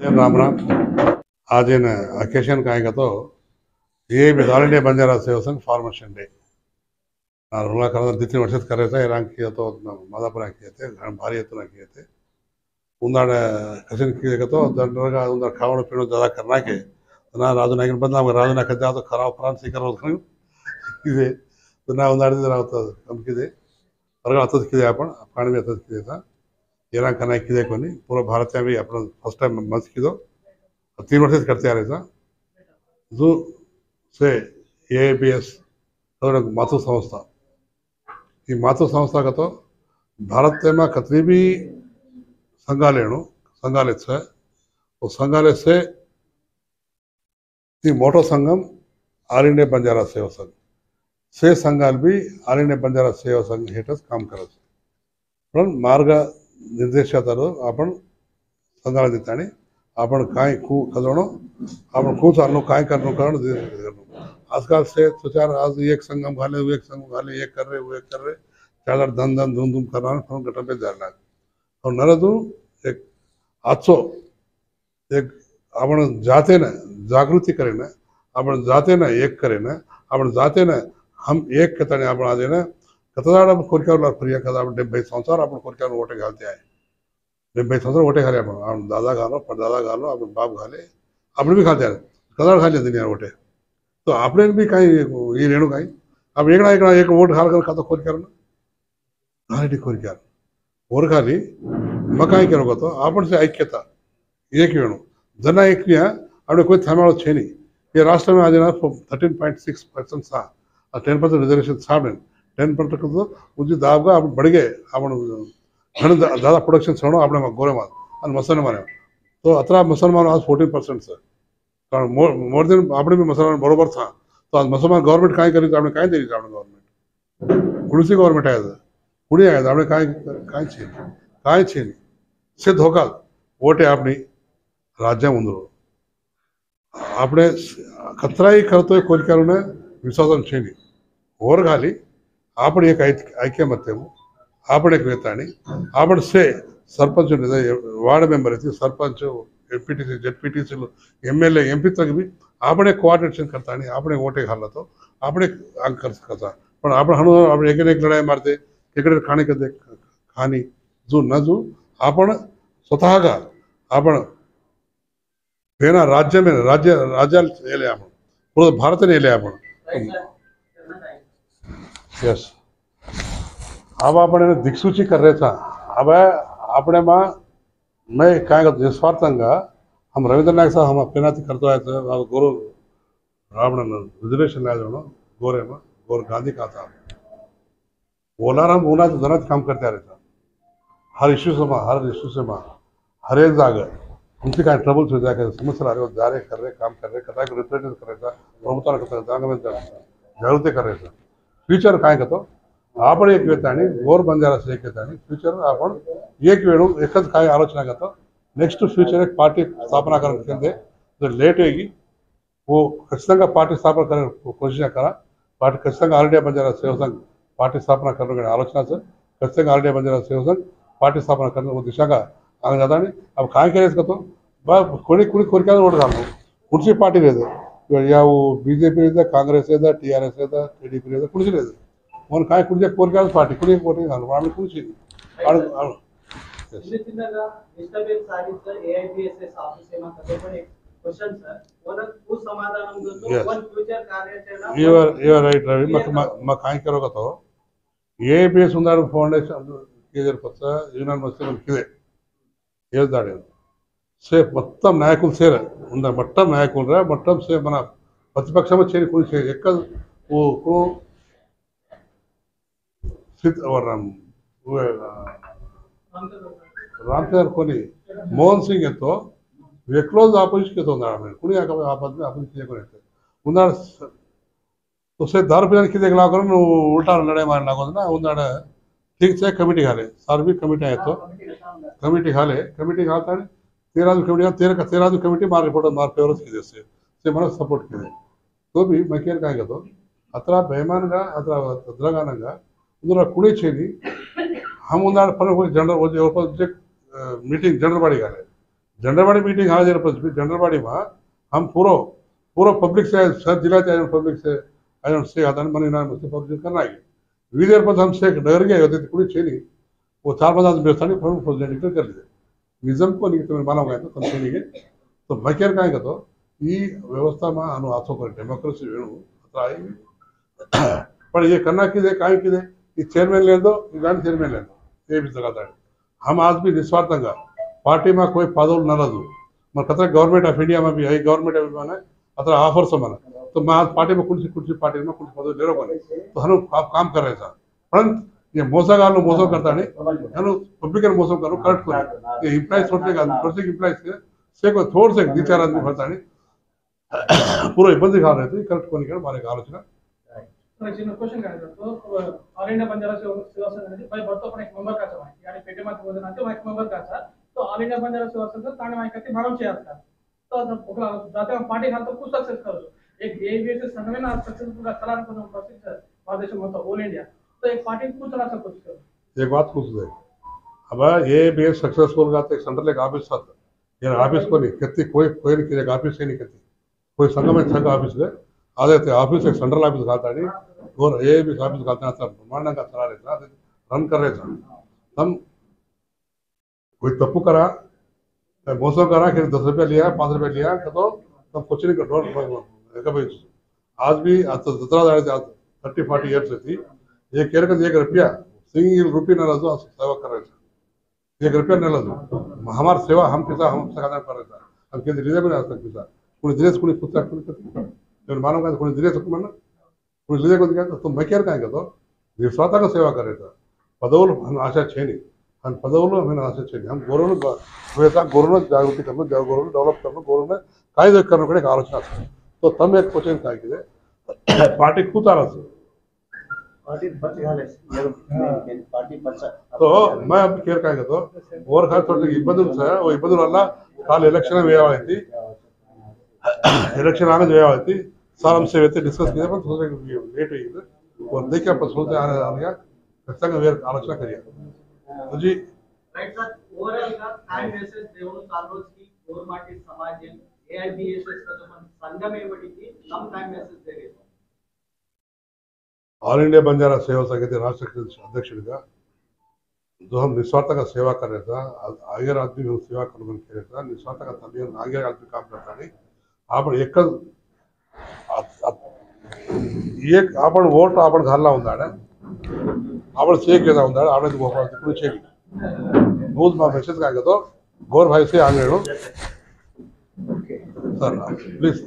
राम राम। आज इन अकेशन का आएगा तो ये भी ऑल इंडिया बंजारा सेवा संघ फॉर्मेशन डे रूला कर 2-3 वर्ष कर रहे थे इरान किया तो मादापुर किए थे भारी एतुना किए थे उन्नाड़ कशन किए तो दंडरगा उन्नाड़ खावण पीण ज़्यादा करना के ना राजू नायक बदला राजू नायक ज़्यादा खराब प्राण सीकर ಇದೆ ना उन्नाड़ कम किए ಹೊರಗಡೆ ಹತ್ತದಕ್ಕಿದೆ आपण अफगान में हतदक्किದೆ था ईरान का नायकिದೆ कोनी पूरा भारत में भी अपना फर्स्ट टाइम मंच किदो 3 वर्ष से करते आ रहे था जो से AIPS मातृ संस्था ಈ ಮಾತೃ संस्था का तो भारत में कतरी भी संग्रहालय है वो संग्रहालय से मोटो संगम ऑल इंडिया बंजारा सेवा संघ से संघाल भी ऑल इंडिया बंजारा सेवा संघ हेठच काम करत पण मार्ग निर्देशातर आपण संघाला देतानी आपण काय कदवणो आपण खूप चाललो काय करणं करणं आजकाल से सुचार आज एक संगम घाले वो एक संगम घाले एक कर रहे वो एक कर रहे चादर धन धन धूम धूम करना फोन गटा पे जाना और नरदू एक आजचो एक आपण जाते ना जागृती करे ना आपण जाते ना एक करे ना आपण जाते ना हम एक कथाने आपण आज ना कथादाड कोरक्यावर प्रिया कथा आपण 70 संसार आपण कोरक्यावर ओटे घालते आहे 70 संसार ओटे घाले आपण दादा घालो परदादा घालो आपण बाप घाले आपण भी घालते आहे कथादाड घाले दुनिया ओटे तो आपने भी कहीं ये रेणु कहीं अब एकड़ा एक वोट घाल कर खाता खोल करना घाली खोल कर और घाली मकाई करो तो आपण से ऐक्यता एक वेणु जन ऐक्य अपने कोई थाना छे नहीं ये राष्ट्र में आज ना 13.6% सा 10% रिजर्वेशन सामने 10% तो मुझे दावगा आप बढ़ गए आपण घण ज़्यादा प्रोडक्शन सणो आपने गोरे माल और मुसलमान तो अतरा मुसलमान आज 14% से कारण मोर देन આપણે भी मुसलमान बरोबर था तो आज मुसलमान गवर्नमेंट काय करी આપણે काय देरी આપણે गवर्नमेंट कुणसी गवर्नमेंट आहे कुणी आहे આપણે काय छे से धोका वोटे आपणी राज्य ಮುಂದರು આપણે खतराई करतोय कोलकारोने विश्वासन छेनी और घाली आपण एक ऐक्य मत आपण एक वेताणी आपण से सरपंच वार्ड मेंबर है sarpanch MPTC ZPTC MLA MP तक भी आपने कोऑर्डिनेशन करता नहीं आपने वोटे घालना तो आपने अंक कर सकता पण आपण हणू आपण एक लढाई मारते तिकडे खाणे करते खाणी जो न जो आपण स्वतः का आपण पेना राज्य में राज्य ले आपण पूरा भारत ने ले आपण यस अब आपण दिक्सूची कर रहे था अब अपने मां मैं काय निस्वार्थंगा हम रवींद्र नायक साहब हम पेनाती करतो आहे गुरु रावण रिजर्वेशन लादोनो गोरे में गोर गांधी का था ओलाराम ओना जनात काम करते आ रहे था हर इश्यू से हर एक जागा उनकी काय ट्रबल्स हो जाए समस्या आ रहे जा रहे कर रहे काम कर रहे कथा रिप्रेजेंट कर रहे था प्रमुखाला करता जागा में जागृती कर रहे था फ्यूचर काय करतो आपण एक वेताणी गोर बंजारा से एक वेताणी फ्यूचर आपण एक वेळू एकच काय आलोचना करतो नेक्स्ट फ्यूचर एक पार्टी स्थापना करने जो लेट होगी वो खचिతంగా पार्टी स्थापना करने कोशिश करा पार्टी खचिతంగా ऑल इंडिया बंजारा सेवा संघ पार्टी स्थापना करने की आलोचना से खचिతంగా ऑल इंडिया बंजारा सेवा संघ पार्टी स्थापना करने वो दिशा का आगे जाता नहीं अब काय करे इसका तो कोणी कोणी कोरक्या वोट घालतो कुठची पार्टी रहते या वो बीजेपी रहते कांग्रेस रहते TRS रहते TDP रहते कुठची रहते और काय कुठच्या कोरक्या पार्टी कुणी वोट घालतो आम्ही कुठची you are right रवि मैं काय करोगा तो AIPS उन्नाड फाउंडेशन के पत्ता यूनियन मुस्लिम किदे ಹೇಳ್ತಾಳೆ से మొత్తం నాయకులు సేర ఉంద మొత్తం నాయకులు రా మొత్తం से మన ప్రతిపక్షమ చేరి కుని ఎక్క ఓ సిద్ధ వరం रामचंद्र कोनी मोहन सिंह तो वे क्लोज ऑपोजिशन के तो ना कुणी आपस में अपन किए को उन्नाड तो से 10 रुपये की देख ला करो उल्टा लड़ाई मार लागो ना उन्नाड ठीक से कमिटी घाले सर्वी कमिटी है तो कमिटी घाले कमिटी घालता 13 कमिटी कमिटी मार रिपोर्ट मार फेवरस की से मन सपोर्ट किए तो भी मैं केर काय तो अतरा बेमान का अतरा अद्रगानंगा उधर कुणी छेनी हम उन्नाड पर जनरल मीटिंग जनरल बॉडी घाले जनरल बॉडी मीटिंग हाजिर पर जनरल बॉडी में हम पूरा पूरा पब्लिक से सर जिला चाहिए पब्लिक से आयोजन से आता है मनी नाम से पब्लिक करना है वीडियो पर हम से डर गए होते कुछ चाहिए वो 4-5 आदमी व्यवस्था नहीं प्रमुख प्रेसिडेंट डिक्लेयर कर लिए निज़म को नहीं तुम्हें मालूम है तो तुम चाहिए तो मैं क्या कहेंगे तो ये व्यवस्था में अनु हाथों पर डेमोक्रेसी वेणु पर ये करना किधे काय किधे ये चेयरमैन ले दो इलान चेयरमैन ले दो ये भी जगह है हम आज भी निस्वार्थंगा पार्टी में कोई पदव न लदू मैं कतरा गवर्नमेंट ऑफ इंडिया में भी है गवर्नमेंट ऑफ इंडिया में अतरा ऑफर्स मन तो मैं आज पार्टी में कुछ पार्टी में कुछ पदव ले रहा हूँ तो हम काम कर रहे थे परंतु ये मोसगार मोसम करता नहीं हम पब्लिक मोसम करो करेक्ट करो ये इंप्लाइज थोड़े इंप्लाइज से कोई थोड़ से 2-4 आदमी भरता नहीं पूरा इब्बंदी खा रहे थे करेक्ट को नहीं हमारे आलोचना चिन्ह क्वेश्चन काय तो ऑल इंडिया बंजारा सेवा संघ म्हणजे बाय भरतो पण एक मेंबर का आहे यानी पेटे मध्ये वजनाचे एक मेंबर का आहे तो ऑल इंडिया बंजारा सेवा संघ ताणे माहिती भाडवचे असतात तो ओकला जाते पार्टी खातो खूप सक्सेस करतो एक एबीएस संघ में ना सक्सेसफुल का चलान को प्रोसेस भारत में तो ऑल इंडिया तो एक पार्टी कुछ चला सकतो एक बात पूछ दे अब एबीएस सक्सेसफुल का एक सेंट्रल एक ऑफिस था ये ऑफिस को नहीं कहती कोई नहीं एक ऑफिस नहीं कहती कोई संघ में संघ ऑफिस है आदे ऑफिस एक सेंट्रल ऑफिस खाता नहीं और ये भी ऑफिस खाता है सब ब्रह्मांड का चला रहता रन कर रहे थे हम कोई तप्पू करा मौसम करा कि 10 रुपया लिया 5 रुपया लिया तो तब कुछ नहीं कर आज भी 30-40 ईयर्स थी एक रुपया सिंगल रुपये न लजो सेवा कर रहे थे 1 रुपया न लजो हमारी सेवा हम पिता हम सकादा कर रहे थे हम कहते रिजर्व नहीं आ सकते पिता कोई दिनेश कोई पुस्तक मानो का कोई दिनेश मन कोई लिजे को तो मैं क्या कहेंगे तो निस्वार्थ का सेवा करे था पदవులు हम आशा छेनी हम पदవులు हमें आशा छेनी हम गौरव जागृति करना गौरव डेवलप करना गौरव कायदे करने को एक आलोचना था तो तम एक क्वेश्चन था पार्टी खूब आ रहा तो मैं अब केयर कहेंगे तो और खास थोड़ी इब्बंदुलु है वो इब्बंदुलु वल्ल काल इलेक्शन వేయవైంది इलेक्शन आने వేయవైంది सारा हमसे वैसे डिस्कस किया पर थोड़ा लेट हुई है और देखिए आप सोचते आने आने खచ్చితంగా వేరే ఆలోచన करिए तो जी राइट सर ओवरऑल का काय मेसेज देऊन चालू की गोरमाटी समाज एआईबीएसएस का जो संघ में बड़ी थी हम काय मेसेज दे रहे हैं ऑल इंडिया बंजारा सेवा संघ के राष्ट्रीय अध्यक्ष का जो हम निस्वार्थ का सेवा कर रहे था आगे आदमी हम सेवा करने के रहे था निस्वार्थ का तभी आगे आदमी काम करता नहीं आप एक आपण वोट आपण घालला ఉందాడ आपण चेक केला ఉందాడ आपण ఇప్పుడు चेक रोज मा मेसेज काय करतो गोर भाई से आगे सर प्लीज